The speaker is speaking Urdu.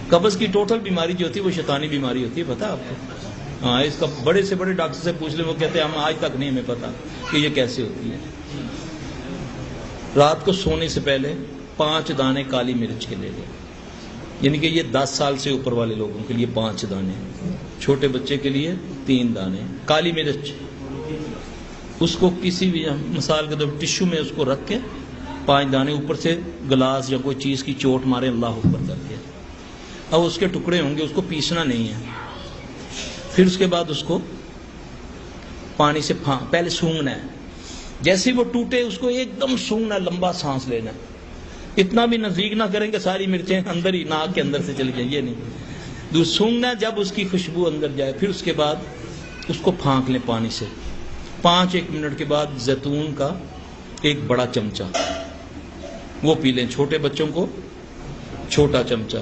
قبض کی ٹوٹل بیماری جو ہوتی ہے وہ شیطانی بیماری ہوتی ہے، پتہ آپ کو؟ ہاں، اس کا بڑے سے بڑے ڈاکٹر سے پوچھ لیں، وہ کہتے ہیں ہم آج تک نہیں ہمیں پتہ کہ یہ کیسے ہوتی ہے۔ رات کو سونے سے پہلے 5 دانے کالی مرچ کے لے لیں، یعنی کہ یہ 10 سال سے اوپر والے لوگوں کے لیے 5 دانے، چھوٹے بچے کے لیے 3 دانے کالی مرچ۔ اس کو کسی بھی مثال کے طور پر ٹشو میں اس کو رکھ کے 5 دانے اوپر سے گلاس یا کوئی چیز کی چوٹ مارے اللہ اکبر کر کے، اب اس کے ٹکڑے ہوں گے، اس کو پیسنا نہیں ہے، پھر اس کے بعد اس کو پانی سے پہلے سونگنا ہے، جیسے وہ ٹوٹے اس کو ایک دم سونگنا، لمبا سانس لینا، اتنا بھی نزدیک نہ کریں کہ ساری مرچیں اندر ہی ناک کے اندر سے چلی جائیں، یہ نہیں، سونگنا جب اس کی خوشبو اندر جائے، پھر اس کے بعد اس کو پھانک لیں پانی سے، 5-1 منٹ کے بعد زیتون کا 1 بڑا چمچہ وہ پی لیں، چھوٹے بچوں کو چھوٹا چمچہ۔